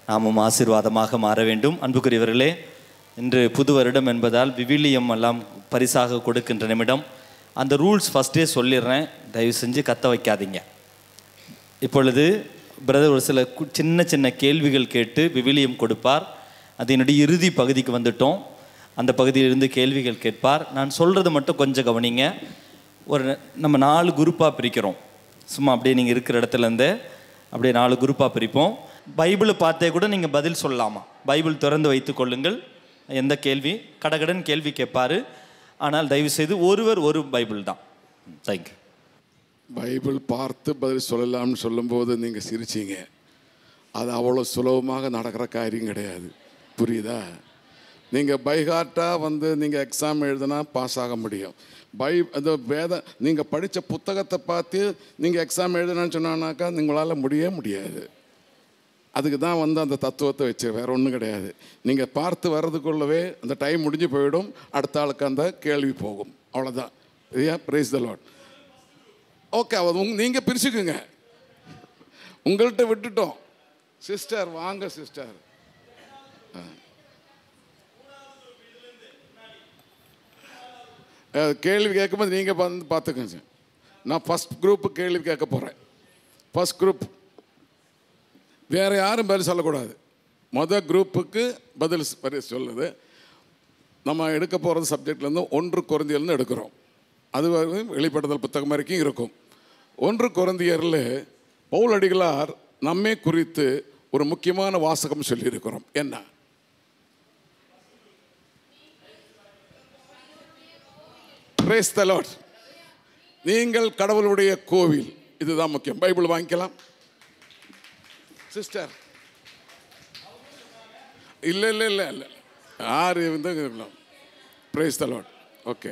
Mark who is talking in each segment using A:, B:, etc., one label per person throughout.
A: நாமும் ஆசீர்வாதமாக மாற வேண்டும். அன்புக்குரியவர்களே, இன்று புது வருடம் என்பதால் விவிலியம் எல்லாம் பரிசாக கொடுக்கின்ற நிமிடம். அந்த ரூல்ஸ் ஃபஸ்ட்டே சொல்லிடுறேன், தயவு செஞ்சு கத்த வைக்காதீங்க. இப்பொழுது பிரதர் ஒரு சில சின்ன சின்ன கேள்விகள் கேட்டு விவிலியம் கொடுப்பார். அது என்னுடைய இறுதி பகுதிக்கு வந்துட்டோம். அந்த பகுதியிலிருந்து கேள்விகள் கேட்பார். நான் சொல்கிறது மட்டும் கொஞ்சம் கவனிங்க. நம்ம 4 குரூப்பாக பிரிக்கிறோம். சும்மா அப்படியே நீங்கள் இருக்கிற இடத்துலேருந்து அப்படியே 4 குரூப்பாக பிரிப்போம். பைபிளை பார்த்தே கூட நீங்கள் பதில் சொல்லலாமா? பைபிள் திறந்து வைத்து கொள்ளுங்கள். எந்த கேள்வி கடகடன் கேள்வி கேட்பார். ஆனால் தயவுசெய்து ஒருவர் ஒரு பைபிள் தான். தேங்க்யூ.
B: பைபிள் பார்த்து பதில் சொல்லலாம்னு சொல்லும்போது நீங்கள் சிரிச்சிங்க. அது அவ்வளோ சுலபமாக நடக்கிற காரியம் கிடையாது. புரியுதா? நீங்கள் பைஹார்ட்டாக நீங்கள் எக்ஸாம் எழுதுனா பாஸ் ஆக முடியும். அந்த நீங்கள் படித்த புத்தகத்தை பார்த்து நீங்கள் எக்ஸாம் எழுதுனான்னு சொன்னாக்கா உங்களால் முடியாது. அதுக்கு தான் அந்த தத்துவத்தை வச்சு வேறு ஒன்றும் கிடையாது. நீங்கள் பார்த்து வர்றதுக்குள்ளவே அந்த டைம் முடிஞ்சு போயிடும். அடுத்த ஆளுக்கு அந்த கேள்வி போகும். அவ்வளோதான். இல்லையா? Praise the Lord. ஓகே, நீங்கள் பிரிச்சுக்குங்க. உங்கள்கிட்ட விட்டுட்டோம். சிஸ்டர் வாங்க சிஸ்டர். கேள்வி கேட்கும்போது நீங்கள் பார்த்துக்கங்க. நான் ஃபஸ்ட் குரூப்பு கேள்வி கேட்க போகிறேன். ஃபஸ்ட் குரூப் வேறு யாரும் பதில் சொல்லக்கூடாது. மொதல் குரூப்புக்கு பதில் சொல்லுது. நம்ம எடுக்க போகிறது சப்ஜெக்ட்லேருந்து 1 கொரிந்தியர்லேருந்து எடுக்கிறோம். அது வெளிப்படுத்தல் புத்தகம் வரைக்கும் இருக்கும். 1 கொரிந்தியரில் பவுல் அடிகளார் நம்மை குறித்து ஒரு முக்கியமான வாசகம் சொல்லியிருக்கிறோம். என்ன? Praise the Lord. நீங்கள் கடவுளுடைய கோவில். இதுதான் முக்கியம். பைபிள் வாங்கிக்கலாம் சிஸ்டர். இல்லை யார் Praise the Lord. Okay.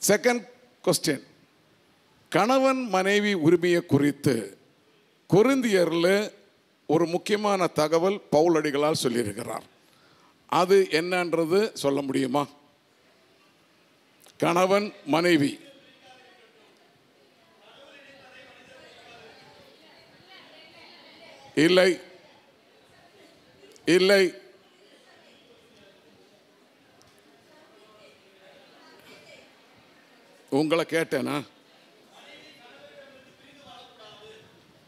B: Second question. கணவன் மனைவி உரிமையை குறித்து கொரிந்தியரில் ஒரு முக்கியமான தகவல் பவுல் அடிகளால் சொல்லியிருக்கிறார். அது என்னன்றது சொல்ல முடியுமா? கணவன் மனைவி இல்லை உங்களை கேட்டேனா?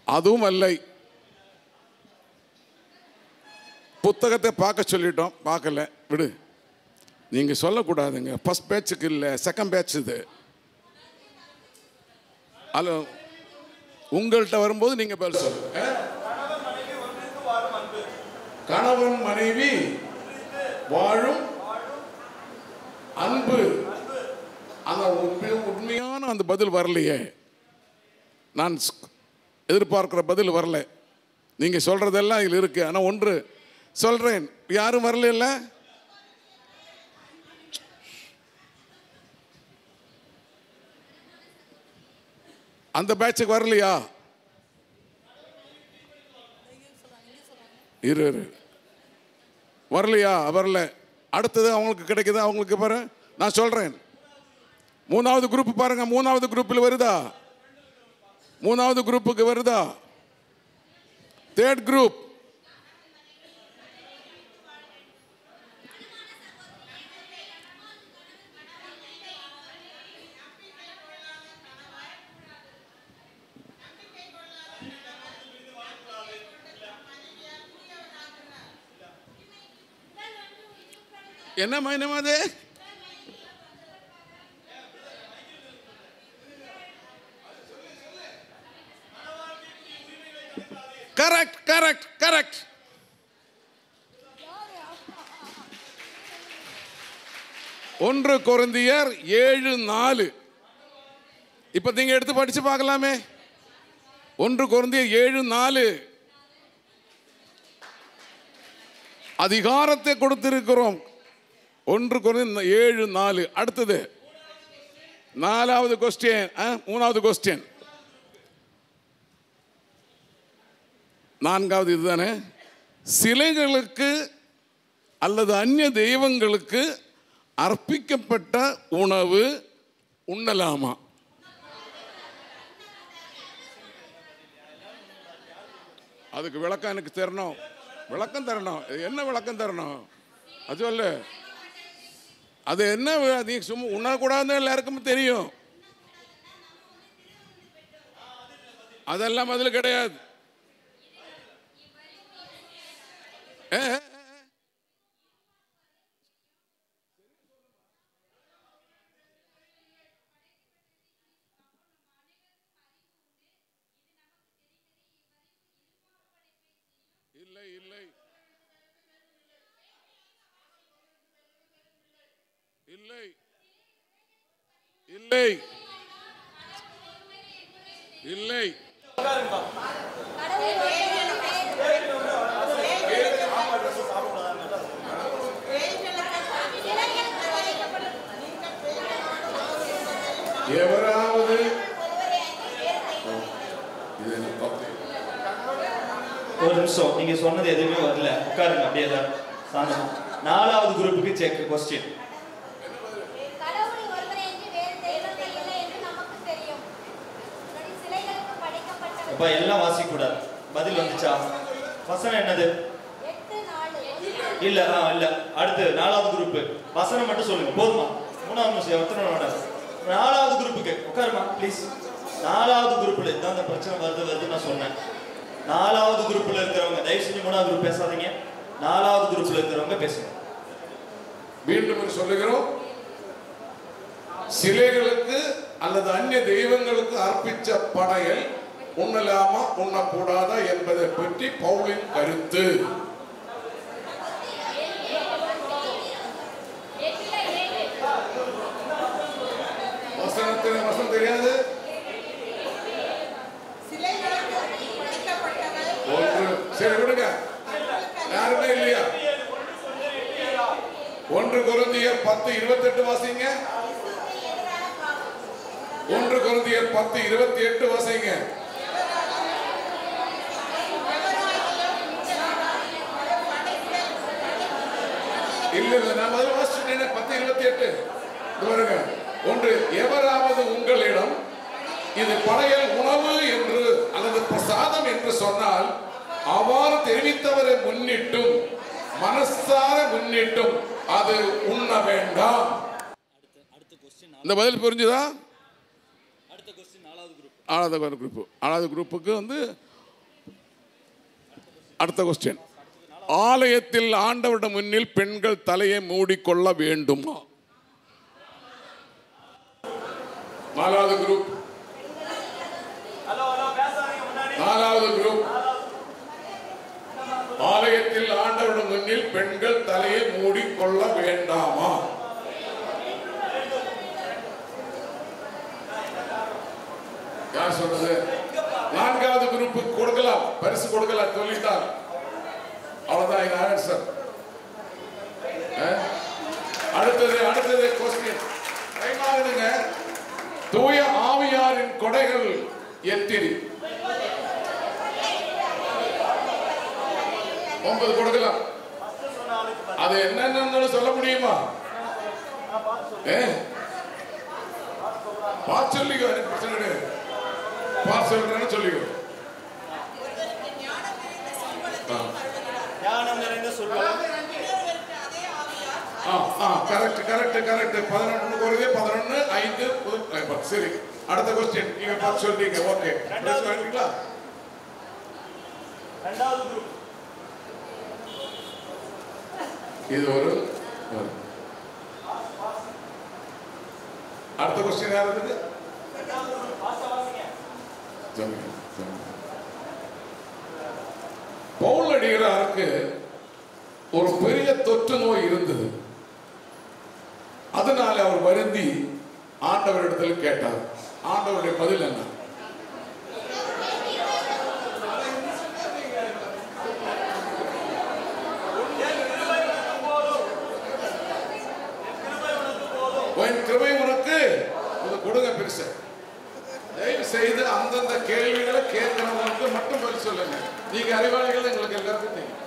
B: அதுவும் இல்லை. புத்தகத்தை பார்க்க சொல்லிட்டோம், பார்க்கல, விடு. நீங்கள் சொல்லக்கூடாதுங்க. ஃபர்ஸ்ட் பேட்சுக்கு இல்லை, செகண்ட் பேட்ச் இது. ஹலோ, உங்கள்கிட்ட வரும்போது நீங்கள் பதில் சொல்லுங்க. கணவன் மனைவி வாழும் அன்பு. அந்த உண்மையான அந்த பதில் வரலையே. நான் எதிர்பார்க்கிற பதில் வரல. நீங்கள் சொல்கிறதெல்லாம் இதில் இருக்குது. ஆனால் ஒன்று சொல்கிறேன், யாரும் வரல. அந்த பேட்சுக்கு வரலையா? இரு வரலையா? வரல. அடுத்தது அவங்களுக்கு கிடைக்குதா? அவங்களுக்கு பாரு, நான் சொல்கிறேன். 3வது குரூப் பாருங்க. 3வது குரூப்பில் வருதா? 3வது குரூப்புக்கு வருதா? Third group. என்னம்மா அது? கரெக்ட். 1 கொரிந்தியர் 7:4. இப்ப நீங்க எடுத்து படிச்சு பார்க்கலாமே. 1 கொரிந்தியர் 7:4 அதிகாரத்தை கொடுத்திருக்கிறோம். 1 கொரிந்தியர் 7:4. அடுத்தது 4வது கொஸ்டின். 3வது கொஸ்டின். 4வது இதுதானே. சிலைகளுக்கு அல்லது அந்நிய தெய்வங்களுக்கு அர்ப்பிக்கப்பட்ட உணவு உண்ணலாமா? அதுக்கு விளக்கம் எனக்கு தரணும், விளக்கம் தரணும். என்ன விளக்கம் தரணும் அது சொல்லு. அது என்ன நீ சும்மா உண்ணக்கூடாதுன்னு எல்லாருக்கும் தெரியும். அதெல்லாம் அதில் கிடையாது. இல்லை இல்லை இல்லை இல்லை இல்லை. எவராவது
A: ஒரு நிமிஷம், நீங்க சொன்னது எதுவுமே வரல, உட்காருங்க அப்படியே தான். நாலாவது குரூப்புக்கு செக் கொஸ்டின். அப்ப எல்லாம் வாசிக்க கூடாது. பதில் வந்துச்சா? வசனம் என்னது? இல்ல இல்ல. அடுத்து நாலாவது குரூப் வசனம் மட்டும் சொல்லுங்க போதுமா? மூணாவது நிமிஷம் எத்தனை வேண்டாம். நாலாவது குரூப்புக்கு உட்காருமா ப்ளீஸ். நாலாவது குரூப்ல இதான் அந்த பிரச்சனை வருது நான் சொன்னேன். நாலாவது குரூப்ல இருக்கிறவங்க தயவு செஞ்சு மூணாவது குரூப் பேசாதீங்க. நாலாவது குரூப்ல இருக்கிறவங்க பேசுங்க.
B: மீண்டும் சொல்லுகிறோம், சிலைகளுக்கு அல்லது அந்நிய தெய்வங்களுக்கு அர்ப்பிச்ச படையல் உண்ணலாமா உண்ணக்கூடாதா என்பதை பற்றி பவுலின் கருத்து. வசனம் தெரியாது. சரி விடுங்க, யாருமே இல்லையா? 1 கொரிந்தியர் 10:28 வாசிங்க. 1 கொரிந்தியர் 10:28 வாசிங்க. இல்ல நான் முதல்ல வாசிச்சேன் 10:28 பாருங்க. 1 எவராவது உங்களிடம் இது படையல் உணவு என்று அல்லது பிரசாதம் என்று சொன்னால் அவ்வாறு தெரிவித்தவரை முன்னிட்டும் மனசார முன்னிட்டும் அது உண்ண வேண்டாம். இந்த பதில் புரிஞ்சுதா? நாலாவது குரூப்புக்கு வந்து அடுத்த கொஸ்டின், ஆலயத்தில் ஆண்டவரிடம் முன்னில் பெண்கள் தலையை மூடிக்கொள்ள வேண்டுமா? நாலாவது குரூப் ஆலயத்தில் ஆண்டவரிடம் முன்னில் பெண்கள் தலையை மூடிக்கொள்ள வேண்டாமா? யார் சொல்றது? நான்காவது குரூப்பு கொடுக்கலாம், பரிசு கொடுக்கலாம் சொல்லிட்டார். அவ்வளவுதான் இது ஆன்சர். அடுத்தது கொஸ்டின் தூய ஆவியாரின் கொடைகள் எத்திரி 9 கொடுக்கலாம். அது என்னன்னு சொல்ல முடியுமா? பார்த்து சொல்லிக்கோ, எனக்கு பிரச்சனை கிடையாது. பார்த்து சொல்றேன்னு சொல்லிக்கோ. கரெக்ட் 11 குறைய 11 5 சரி. அடுத்த கொஸ்டின் நீங்க பார்த்து சொல்றீங்க. ஓகே, ரெண்டாவது குரூப் இது ஒரு அடுத்த கொஸ்டின் யார் இருக்கு? பவுல் அடிகளாருக்கு ஒரு பெரிய தொற்று நோய் இருந்தது. அதனால அவர் வருந்தி ஆண்டவரிடத்தில் கேட்டார். ஆண்டவருடைய பதில் என்ன? கிருபை உனக்கு கொடுங்க பெருசு. தயவு செய்து அந்தந்த கேள்விகளை கேட்கிறவங்களுக்கு மட்டும் பதில் சொல்லுங்க. நீங்க அறிவாளிகள் எங்களுக்கு எல்லாருக்கும் தெரியும்.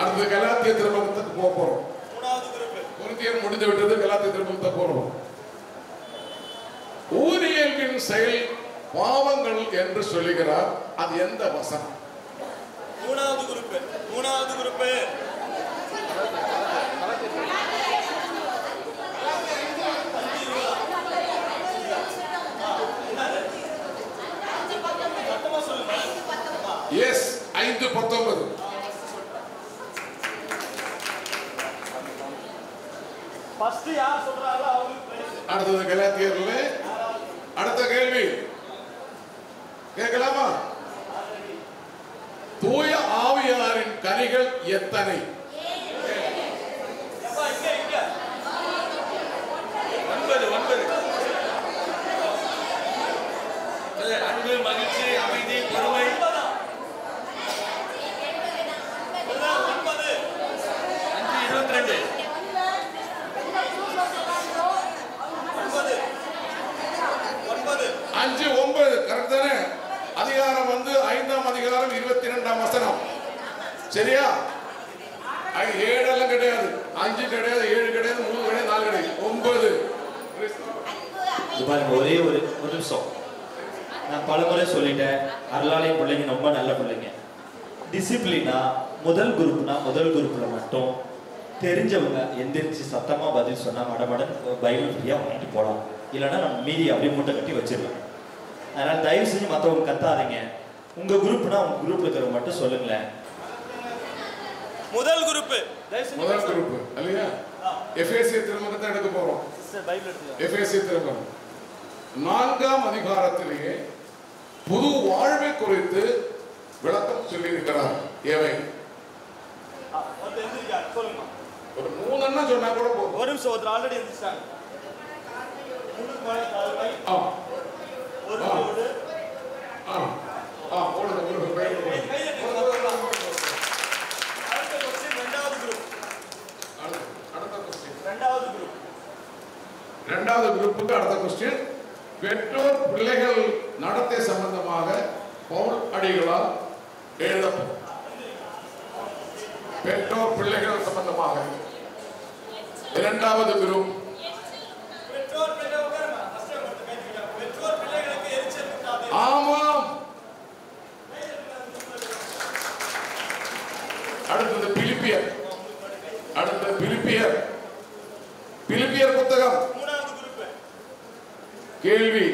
B: அடுத்து கலாத்திய திருமுகத்துக்கு போறோம். கொரிந்தியர் முடிந்து விட்டது, கலாத்திய திருமுகத்துக்கு போறோம். செயல் பாவங்கள் என்று சொல்லுகிறார். அது எந்த வசனம்?
C: மூணாவது குரூப்.
B: எஸ், 5:19.
C: ஃபர்ஸ்ட் யார் சொல்றாங்களோ அவங்களுக்கு பிரைஸ்.
B: அடுத்தது கலாத்தியர்ல அடுத்த கேள்வி கேட்கலாமா? தூய ஆவியாரின் கனிகள் எத்தனை?
C: இங்க 9. அன்பு, மகிழ்ச்சி, அமைதி, பொறுமை. 5:22.
B: 5:9 கரெக்ட் தானே? அதிகாரம் வந்து 5ஆம் அதிகாரம் 22ஆம் வசனம். சரியா? 7 எல்லாம் கிடையாது, 5 கிடையாது, 7 கிடையாது, 3 கிடையாது, 4 கிடையாது, 9.
A: இது பாருங்க, ஒரே ஒரு நிமிஷம். நான் பலமுறை சொல்லிட்டேன், அருளாலயம் பிள்ளைங்க ரொம்ப நல்ல பிள்ளைங்க. டிசிப்ளினா முதல் குரூப்ல மட்டும் தெரிஞ்சவங்க எந்திரிச்சு சத்தமா பதில் சொன்னா மடமடன் பைபிள் ஃப்ரீயா வாங்கிட்டு போகலாம். இல்லைன்னா நம்ம மீதி அப்படியே மூட்டை கட்டி வச்சிடலாம். அதனால தயவு செஞ்சு மற்றவங்க கத்தாதீங்க. உங்க குரூப்னா உங்க குரூப்ல இருக்கிறவங்க மட்டும் சொல்லுங்களேன்.
C: முதல் குரூப்
B: இல்லையா? எபேசியர் திருமுகத்தை எடுக்க போறோம். எபேசியர் திருமுகம் 4ஆம் அதிகாரத்திலேயே புது வாழ்வை குறித்து விளக்கம் சொல்லியிருக்கிறார். ஏவை ஒரு 3 எண்ணம் சொன்னா கூட போதும்.
C: ஒரு நிமிஷம், ஒருத்தர் ஆல்ரெடி எந்திரிச்சாங்க.
B: இரண்டாவது குரூப்புக்கு அடுத்த கொஸ்டின். பெற்றோர் பிள்ளைகள் நடத்தை சம்பந்தமாக பவுல் அடிகளால் எழுதப்படும். பெற்றோர் பிள்ளைகள் சம்பந்தமாக. இரண்டாவது குரூப் ஆமாம். அடுத்தது பிலிப்பியர். பிலிப்பியர் புத்தகம். கேள்வி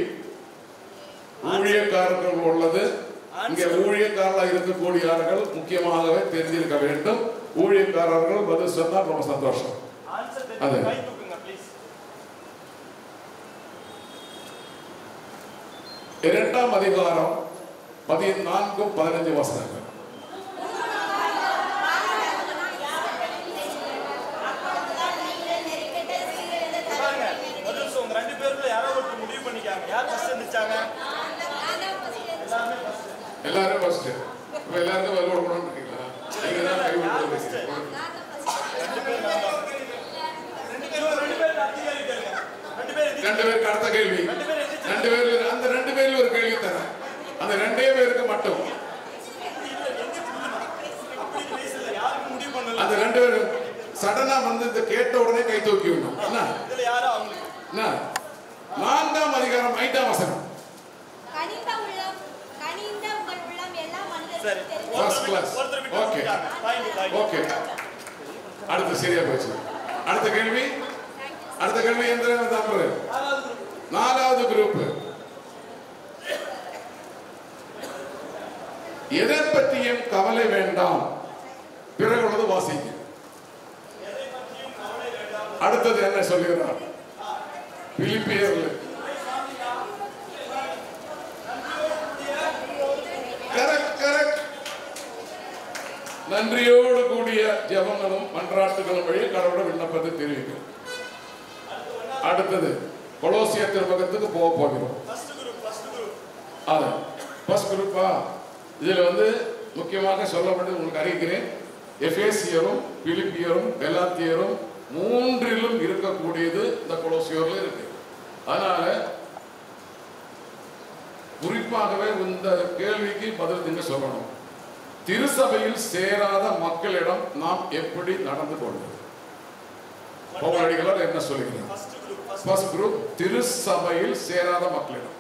B: ஊழியக்காரர்கள் உள்ளது. இங்கே ஊழியக்காரர்களாக இருக்கக்கூடியவர்கள் முக்கியமாகவே தெரிஞ்சிருக்க வேண்டும். ஊழியக்காரர்கள் பதில் சொன்னால் ரொம்ப சந்தோஷம். அது 2ஆம் அதிகாரம் 14-15 வசனங்கள். எல்லாரும் ஃபர்ஸ்ட். எல்லாரும் வர கொடுக்கணும் இருக்கீங்களா? நீங்க தான் கை விட்டுருக்கீங்க. ரெண்டு பேருக்கு அடுத்த கேள்வி. அந்த 2 பேர்ல ஒரு கேள்வி தரேன். அந்த 2 பேருக்கு மட்டும். அந்த 2 பேர் சடனா வந்து இந்த கேட்ட உடனே கை தூக்கி விடணும். என்ன? 4ஆம் அதிகாரம் 5ஆம் வசனம். First class. ஓகே. அடுத்து சரியா போச்சு. அடுத்த கேள்வி எந்த நம்பர்? 4வது குரூப். எதை பற்றியும் கவலை வேண்டாம். பிறகுள்ளது வாசிங்க. அடுத்தது என்ன சொல்லுகிறார்? பிலிப்பியர்ல கரெக்ட். நன்றியோடு கூடிய ஜெபங்களும் மன்றாட்டுகளும் வழி கடவுளோட விண்ணப்பத்தை தெரிவிக்கும். அடுத்தது கொலோசியர் திருமுகத்துக்கு போகிறோம். ஃபர்ஸ்ட் குரூப்பா? இதுல வந்து முக்கியமாக சொல்லப்பட்டது உங்களுக்கு அறிவிக்கிறேன். எபேசியரும் பிலிப்பியரும் கலாத்தியரும் 3லும் இருக்கக்கூடியது இந்த கொலோசியர்ல இருக்கு. அதனால குறிப்பாகவே இந்த கேள்விக்கு பதில் நீங்க சொல்லணும். திருசபையில் சேராத மக்களிடம் நாம் எப்படி நடந்து கொள்வது? பவுல் அடிகளார் என்ன சொல்லுகிறார்? ஃபர்ஸ்ட் குரூப் திருசபையில் சேராத மக்களிடம்.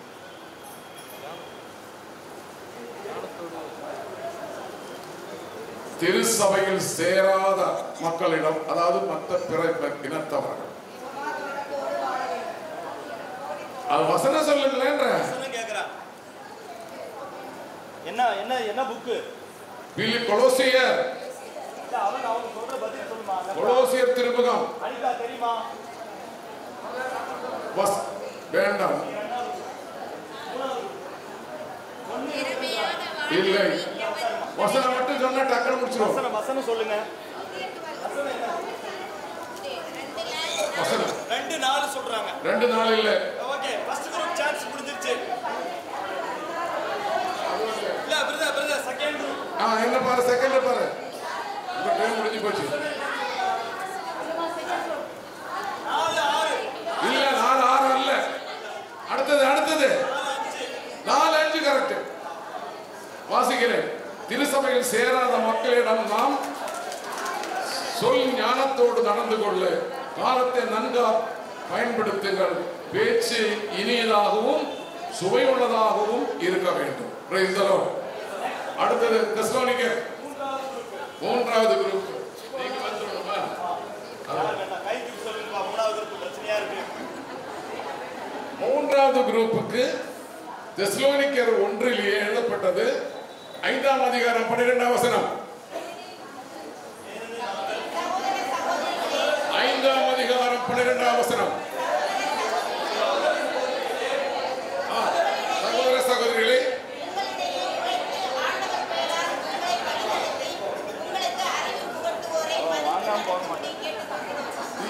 B: திருச்சபையில் சேராத மக்களிடம், அதாவது மற்ற பிற இனத்தவர்கள். அது வசனம் சொல்லுங்களேன்ற.
A: என்ன என்ன என்ன புக்கு?
B: கொலோசியர். கொலோசியர் திருமுகம்.
A: தெரியுமா?
B: வேண்டாம், இல்லை, வசனம் மட்டும் சொன்னா டக்குனு முடிச்சிடும்.
A: வசனம் சொல்லுங்க.
B: வசனம்
C: 2-4 சொல்றாங்க.
B: 2-4 இல்ல.
C: ஓகே, ஃபர்ஸ்ட் குரூப் சான்ஸ் முடிஞ்சிருச்சு. இல்ல பிரதர் செகண்ட் குரூப்.
B: என்ன பாரு, செகண்ட் பாரு, உங்க டைம் முடிஞ்சு போச்சு.
C: 4-6
B: இல்ல, 4-6 இல்ல. அடுத்தது 4-5 கரெக்ட். வாசிக்கிறேன். திருச்சபையில் சேராத மக்களிடம் நாம் சொல் ஞானத்தோடு நடந்து கொள்ள காலத்தை நன்கா பயன்படுத்துங்கள். பேச்சு இனியதாகவும் சுவையுள்ளதாகவும் இருக்க வேண்டும். Praise the Lord. அடுத்தது தெசலோனிக்கர் 3வது குரூப். நீங்க வந்துருமா?
A: கைக்கு சொல்லுங்க. 3வது குரூப் பிரச்சனையா இருக்கு.
B: 3வது குரூப்புக்கு தெசலோனிக்கர் 1 எழுதப்பட்டது 5ஆம் அதிகாரம் 12ஆம் வசனம். 5ஆம் அதிகாரம் 12ஆம் வசனம். சகோதர சகோதரிகளே,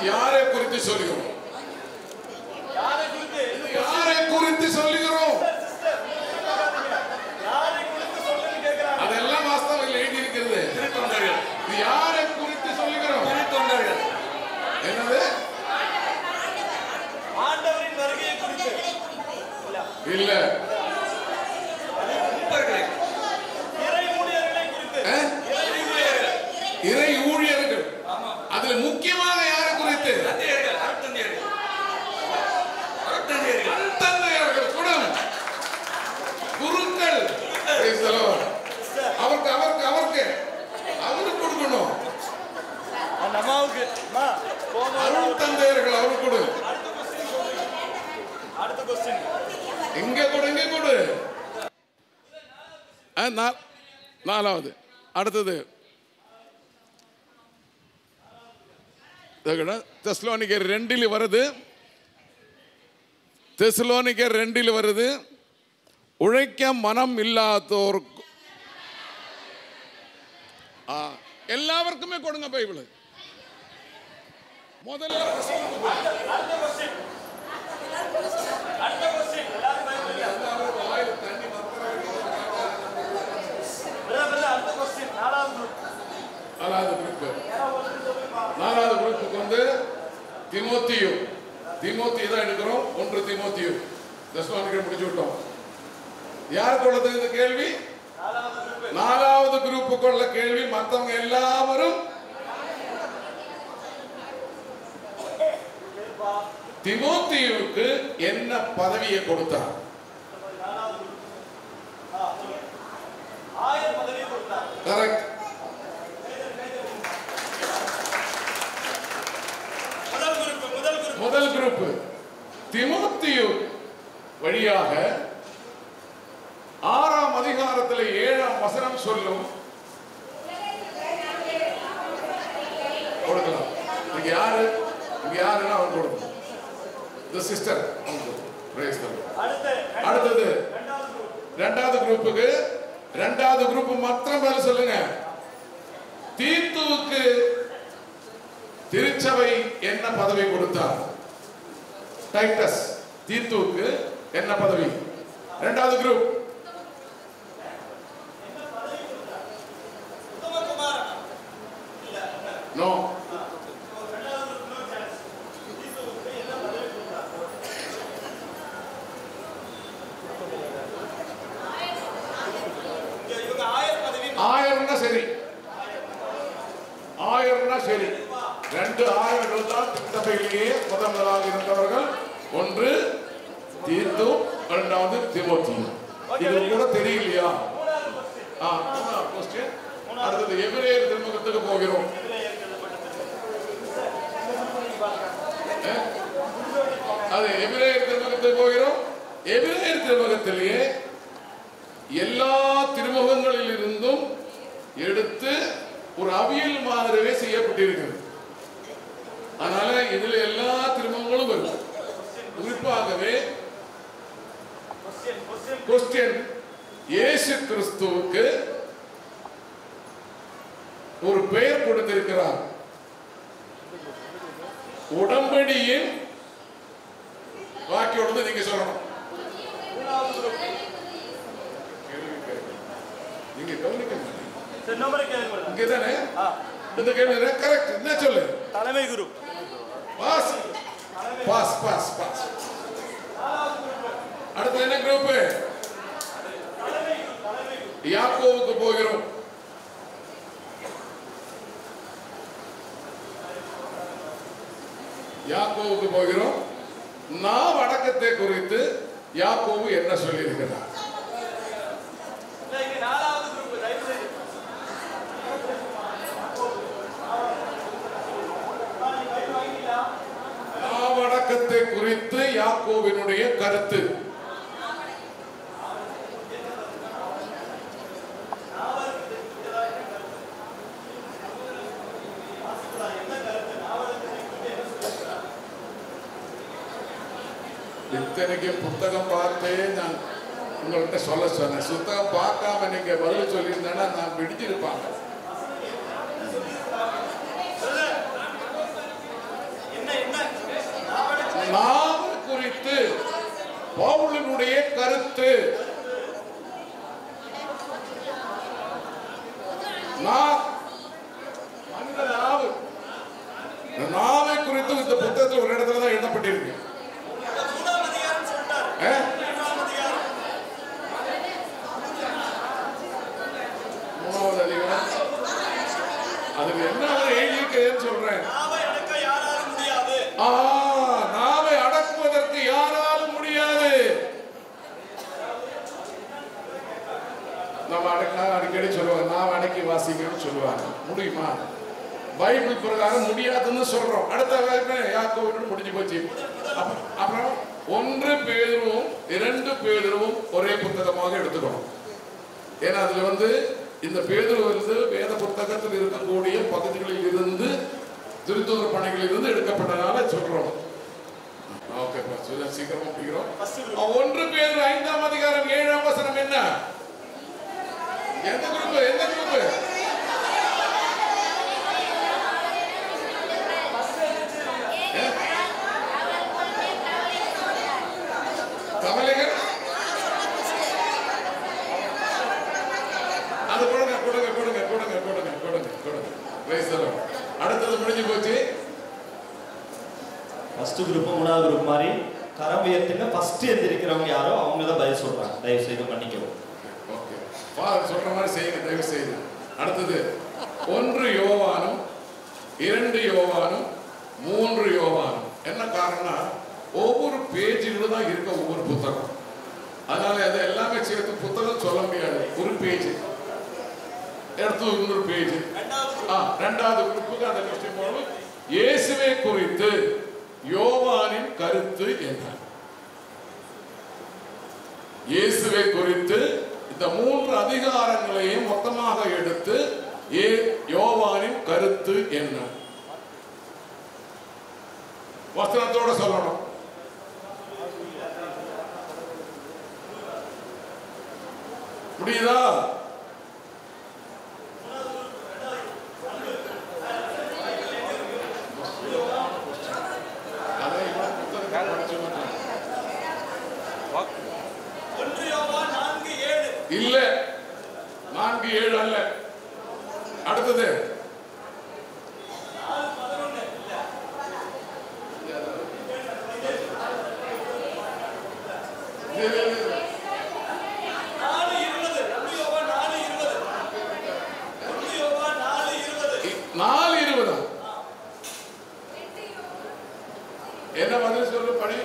B: யாரை குறித்து சொல்லுகிறோம்? யாரை குறித்து சொல்லுகிறோம்? அதெல்லாம் வாஸ்தவம் எழுதி இருக்கிறது. இது யாரை குறித்து சொல்லுகிறோம்? என்னது?
C: ஆண்டவரின் வருகையை குறித்து
B: இல்ல,
C: இறை ஊழியர்களை குறித்து.
B: இறை ஊழியர்கள். அதுல முக்கியமாக யாரை குறித்து? தந்தையர்கள், குடம், குருக்கள். அவருக்கு கொடுக்கணும்.
C: அம்மாவுக்கு
B: அருள் தந்தையர்கள் அவருக்கு கொடு.
C: அடுத்த क्वेश्चन
B: இங்க கொடு, இங்க கொடு. 4வது. அடுத்தது தெசலோனிக்கர் 2 வருது. தெசலோனிக்கர் 2 வருது. உழைக்க மனம் இல்லாதோருக்கு எல்லாருக்குமே கொடுங்க பைபிள். முதல்ல நாலாவது குரூப்புக்கு வந்து தீமோத்தேயு தான் எடுக்கிறோம். 1 தீமோத்தேயு. தெசலோனிக்கர் முடிச்சு விட்டோம். யார் கொள்ளது இந்த கேள்வி? 4வது குரூப்புக்குள்ள கேள்வி. மற்றவங்க எல்லாரும் தீமோத்தேயுவுக்கு என்ன பதவியை கொடுத்தார்? கரெக்ட். முதல் குரூப் தீமோத்தேயு வழியாக 6ஆம் அதிகாரத்தில் 7ஆம் வசனம் சொல்லும். கொடுக்கலாம். இங்க யாருன்னா அவர் கொடுக்கும். The sister. Praise the Lord. அடுத்தது 2வது குரூப்புக்கு 2வது குரூப் மாத்திரம் பதில் சொல்லுங்க. தீத்துவுக்கு திருச்சபை என்ன பதவி கொடுத்தார்? டைட்டஸ் தீத்துவுக்கு என்ன பதவி? 2வது குரூப் நோ. ஆயிரம்னா சரி, 2 ஆயிரங்கள் தான் திருச்சபையிலேயே முதலாக இருந்தவர்கள். 1 தீத்து, 2வது தீமோத்தேயு. இது கூட தெரியலையா? 3வது அடுத்தது எபிரேயர் திருமுகத்துக்கு போகிறோம். அது எபிரேயர் திருமுகத்துக்கு போகிறோம். எபிரேயர் திருமுகத்திலேயே எல்லா திருமுகங்களில் இருந்தும் எடுத்து ஒரு அவியல் மாதிரியே செய்யப்பட்டிருக்கிறது. அதனால இதுல எல்லா திருமுகங்களும் வரும். குறிப்பாகவே கொஸ்டின், இயேசு கிறிஸ்துவுக்கு ஒரு பெயர் கொடுத்திருக்கிறார். உடன்படியின் வாக்கியோடு நீங்க சொல்லணும். நீங்க கவனிக்க இங்கதானே இந்த கேள்வி கரெக்ட். என்ன சொல்லு?
C: தலைமை குரு.
B: Boss boss boss boss. அடுத்து என்ன குரூப்? யாக்கோவுக்கு போகிறோம். யாக்கோவுக்கு போகிறோம். நாம் அடக்கத்தை குறித்து யாக்கோவு என்ன சொல்லி இருக்கிறார்? நாம் அடக்கத்தை குறித்து யாக்கோவினுடைய கருத்து. இத்தனைக்கு புத்தகம் பார்த்தே நான் உங்கள்கிட்ட சொல்ல சொன்னேன். புத்தகம் பார்க்காம நீங்க பதில் சொல்லியிருந்தேன்னா நான் பிடிச்சிருப்பாங்க. நாம் குறித்து பவுலினுடைய கருத்து. நாவை குறித்து இந்த புத்தகத்தில் ஒரு இடத்துல தான் எழுதப்பட்டிருக்கு. மூணாவது அதிகாரம். அதுக்கு என்ன எழுதியிருக்கேன்னு சொல்றேன். நாவை அடக்குவதற்கு யாராலும் முடியாது. நம்ம அடிக்கடி சொல்லுவாங்க, நாவை அடக்கி வாசிக்கணும்னு சொல்லுவாங்க. முடியுமா? பைபிள் பிரகாரம் முடியாதுன்னு சொல்றோம். அடுத்த யாக்கோபு முடிஞ்சு போச்சு. அப்புறம் 1 பேதுருவும் 2 பேதுருவும் ஒரே புத்தகமாக எடுத்துக்கணும். ஏன்னா அதுல இந்த பேதுரு வேத புத்தகத்தில் இருக்கக்கூடிய பகுதிகளில் இருந்து திருத்தூதர் பணிகளில் இருந்து எடுக்கப்பட்டதால சொல்றோம். ஓகே, சீக்கிரமா முடிக்கிறோம். 1 பேதுரு 5ஆம் அதிகாரம் 7ஆம் வசனம் என்ன? எந்த குரூப்? எந்த குரூப்? கவலைகள். அது கொடுங்க கொடுங்க கொடுங்க கொடுங்க கொடுங்க கொடுங்க கொடுங்க. அடுத்தது முடிஞ்சு போச்சு.
A: ஃபர்ஸ்ட் குரூப் 3வது குரூப் மாதிரி கரம் உயர்த்துங்க. ஃபர்ஸ்ட் எந்திரிக்கிறவங்க யாரோ அவங்க தான் பதில் சொல்றாங்க. தயவு செய்து பண்ணிக்கவும்.
B: ஓகே, ஃபாதர் சொல்ற மாதிரி செய்யுங்க தயவு செய்து. அடுத்தது 1 யோவானும் 2 யோவானும் 3 யோவானும். என்ன காரணம்னா ஒவ்வொரு பேஜிலும் தான் இருக்க ஒவ்வொரு புத்தகம். அதனால அதை எல்லாமே சேர்த்து புத்தகம் சொல்ல முடியாது. ஒரு பேஜ் எடுத்து இன்னொரு பேஜ். 2வது குரூப்புக்கு அந்த கொஸ்டின் போடுவோம். இயேசுவை குறித்து யோவானின் கருத்து என்ன? இயேசுவை குறித்து இந்த 3 அதிகாரங்களையும் மொத்தமாக எடுத்து யோவானின் கருத்து என்ன? வசனத்தோட சொல்லணும். புரியுதா? இல்ல 4:7 அல்ல. அடுத்தது என்ன பதில் சொல்லு படி.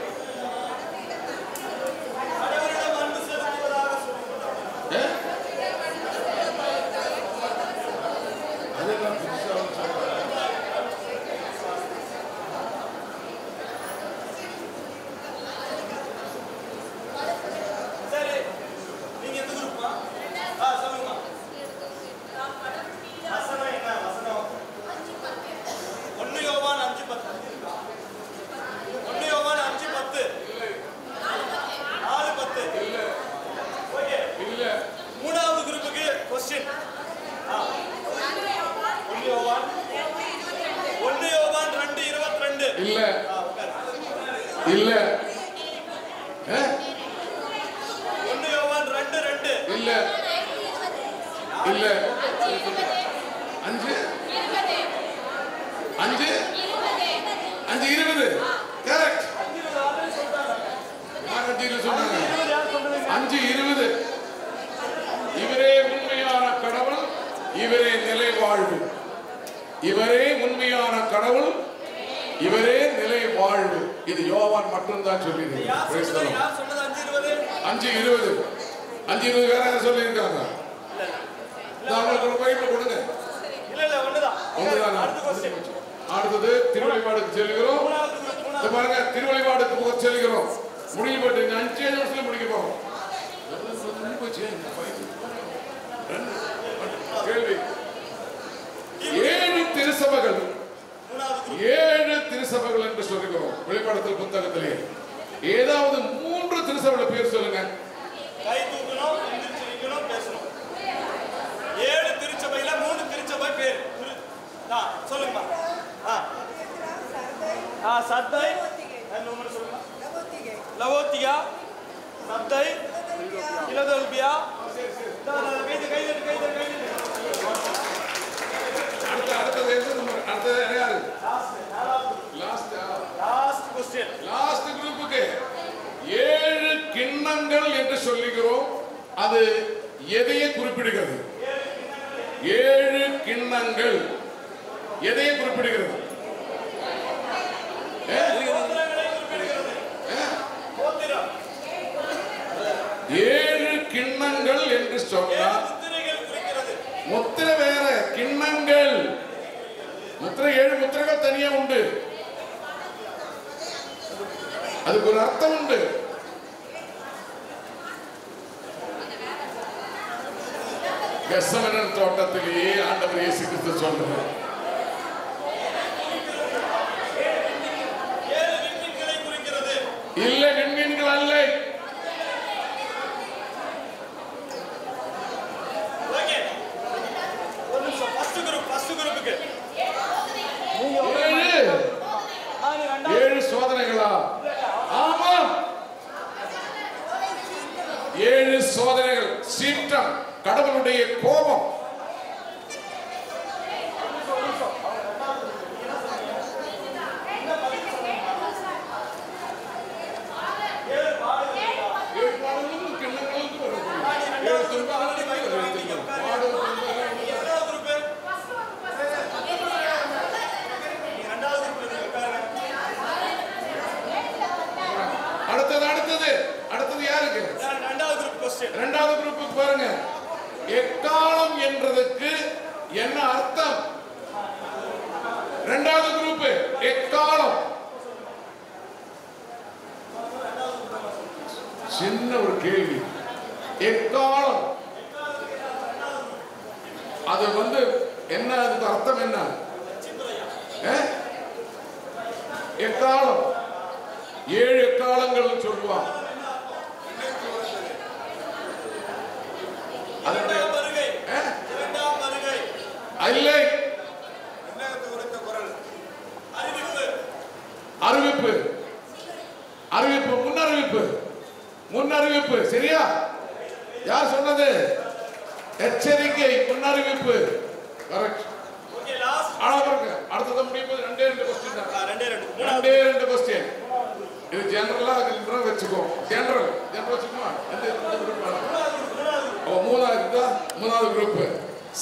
C: ஒன்னு யோவான் 2:2.
B: இல்ல இல்ல 5 5 5:20 கரெக்ட். 5:20 சொன்னாங்க. 5:20 இவரே உண்மையான கடவுள், இவரே நிலை வாழ்வு. இவரே உண்மையான கடவுள், இவரே நிலை வாழ்வு. இது யோவான் மட்டும்தான் சொல்லியிருக்காங்க. 5:20 5:20 வேற யாரும் சொல்லியிருக்காங்க? அவங்களுக்கு ஒரு பைபிள் கொடுங்க. ஒண்ணுதான். அடுத்தது திருவழிபாடுக்கு செல்கிறோம். பாருங்க, திருவழிபாடுக்கு போக செல்கிறோம். முடிவுபட்டு 5 நிமிஷத்துல முடிக்க போறோம். கேள்வி, 7 திருசபைகள், 7 திருசபைகள் என்று சொல்லுகிறோம். வெளிப்பாடுதல் புத்தகத்திலே ஏதாவது 3 திருசபையோட பேர் சொல்லுங்க.
C: கை தூக்கணும், எந்திரிச்சு நிக்கணும், பேசணும். 7 திருச்சபையில 3 திருச்சபை பேர் சொல்லுங்கம்மா. சத்தை, சொல்லுங்க. லவோத்தியா, சத்தை, பிலதெல்பியா.
B: லாஸ்ட் குரூப்புக்கு 7 கிண்ணங்கள் என்று சொல்லுகிறோம். அது எதையை குறிப்பிடுகிறது? 7 கிண்ணங்கள் எதையை குறிப்பிடுகிறது? 7 கிண்ணங்கள் என்று சொன்னால் முத்திரை வேற, கிண்ணங்கள். முத்திரை 7 முத்திரைகள் தனியா உண்டு. அதுக்கு ஒரு அர்த்தம் உண்டு. கெத்செமனே தோட்டத்திலேயே ஆண்டவர் இயேசு கிறிஸ்து சொல்றார், இல்ல விண்மீன்கள் அல்ல. ஏழு சோதனைகளா? ஆமாம், 7 சோதனைகள். சிம்டம், கடவுளுடைய கோபம். அடுத்தது யாருக்கு? இரண்டாவது குரூப்புக்கு பாருங்க. எக்காலம் என்றதுக்கு என்ன அர்த்தம்? இரண்டாவது குரூப் எக்காலம். சின்ன ஒரு கேள்வி, எக்காலம் அது என்ன, அதுக்கு அர்த்தம் என்ன? எக்காலம் 7 எக்காலங்கள் சொல்லுவான். அறிவிப்பு, அறிவிப்பு, முன்னறிவிப்பு, முன்னறிவிப்பு. சரியா? யார் சொன்னது? எச்சரிக்கை, முன்னறிவிப்பு. கரெக்ட். அடுத்தது முடியும்போது 2 கொஸ்டின் தான். 2 கொஸ்டின். இது ஜெனரலா வச்சுக்கோ. ஜெனரல் வச்சுக்கோமா? மூணாவது குரூப்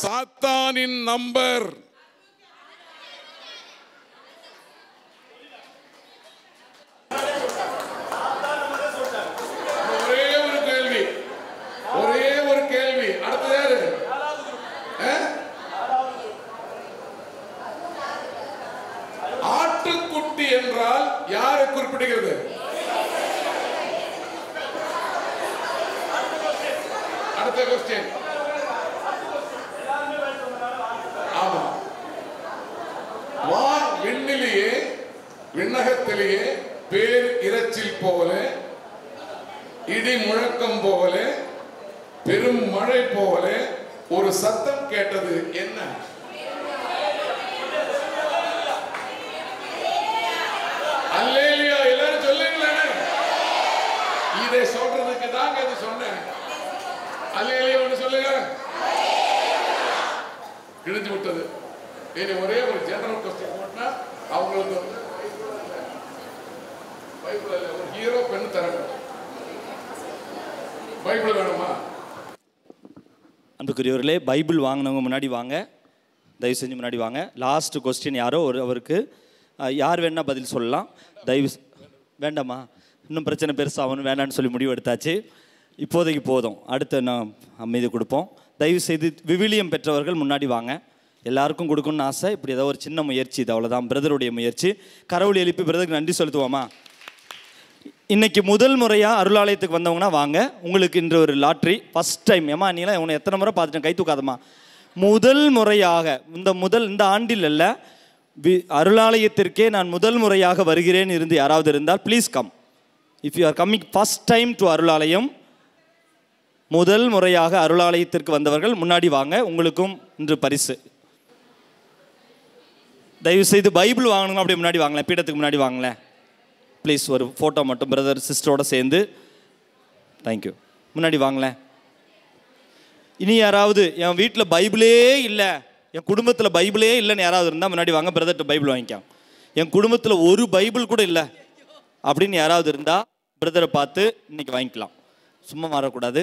B: சாத்தானின் நம்பர். ஒரே ஒரு கேள்வி. அடுத்தது யாரு? ஆட்டுக்குட்டி என்றால் யாரை குறிப்பிடுகிறது? அடுத்த கொஸ்டின். ஆமா, விண்ணிலேயே, விண்ணகத்திலேயே பேர் இரைச்சில் போல, இடி முழக்கம் போல, பெரும் மழை போல ஒரு சத்தம் கேட்டது. என்ன? அல்லேலூயா. எல்லாரும் சொல்லுங்களேன். இதை சொல்றதுக்கு தாங்க இது சொன்னேன். அல்லேலூயா ஒன்று சொல்லுங்க. கிழிஞ்சு விட்டது. இனி ஒரே ஒரு ஜெனரல் கொஸ்டின் போட்டா அவங்களுக்கு பைபிள் ஒரு ஹீரோ பெண் தரணும். பைபிள் வேணுமா?
A: அன்புக்குரியவர்களே, பைபிள் வாங்கினவங்க முன்னாடி வாங்க, தயவு செஞ்சு முன்னாடி வாங்க. லாஸ்ட் கொஸ்டின் யாரோ அவருக்கு யார் வேணா பதில் சொல்லலாம். தயவு வேண்டாமா, இன்னும் பிரச்சனை பெருசாகணும், வேண்டான்னு சொல்லி முடிவு எடுத்தாச்சு. இப்போதைக்கு போதும், அடுத்த நான் அமைதி கொடுப்போம். தயவு செய்து விவிலியம் பெற்றவர்கள் முன்னாடி வாங்க. எல்லாருக்கும் கொடுக்கணும்னு ஆசை. இப்படி ஏதோ ஒரு சின்ன முயற்சி, இது அவ்வளோதான். பிரதருடைய முயற்சி. கரவொலி எழுப்பி பிரதருக்கு நன்றி செலுத்துவோமா? இன்னைக்கு முதல் முறையாக அருளாலயத்துக்கு வந்தவங்கன்னா வாங்க. உங்களுக்கு இன்று ஒரு லாட்ரி. First time. ஏமா நீலாம் உன்னை எத்தனை முறை பார்த்துட்டேன், கை தூக்காதம்மா. முதல் முறையாக இந்த ஆண்டில் அல்ல, அருளாலயத்திற்கே நான் முதல் முறையாக வருகிறேன் இருந்து யாராவது இருந்தால் please come. If you are coming first time to Arulalayam, முதல் முறையாக அருளாலயத்திற்கு வந்தவர்கள் முன்னாடி வாங்க. உங்களுக்கும் இன்று பரிசு. தயவு செய்து பைபிள் வாங்கணும், அப்படியே முன்னாடி வாங்கலேன், பீடத்துக்கு முன்னாடி வாங்கலேன் ப்ளீஸ். ஒரு ஃபோட்டோ மட்டும் பிரதர் சிஸ்டரோட சேர்ந்து. தேங்க்யூ. முன்னாடி வாங்கலேன். இனி யாராவது என் வீட்டில் பைபிளே இல்லை, என் குடும்பத்தில் பைபிளே இல்லைன்னு யாராவது இருந்தால் முன்னாடி வாங்க, பிரதர்கிட்ட பைபிள் வாங்கிக்கலாம். என் குடும்பத்தில் ஒரு பைபிள் கூட இல்லை அப்படின்னு யாராவது இருந்தால் பிரதரை பார்த்து இன்னைக்கு வாங்கிக்கலாம். சும்மா மாறக்கூடாது.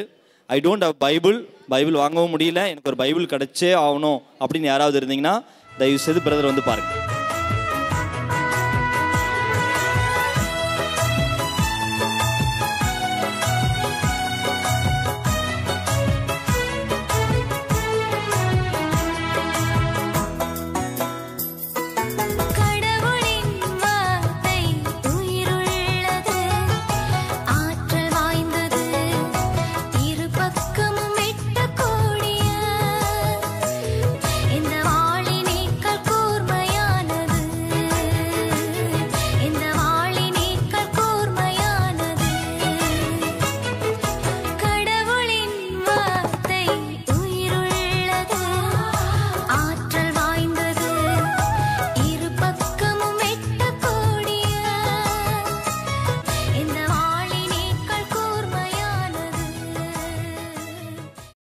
A: ஐ டோன்ட் ஹவ் பைபிள் வாங்கவும் முடியல, எனக்கு ஒரு பைபிள் கிடைச்சே ஆகணும் அப்படின்னு யாராவது இருந்தீங்கன்னா தயவு செய்து பிரதர் வந்து பாருங்கள்.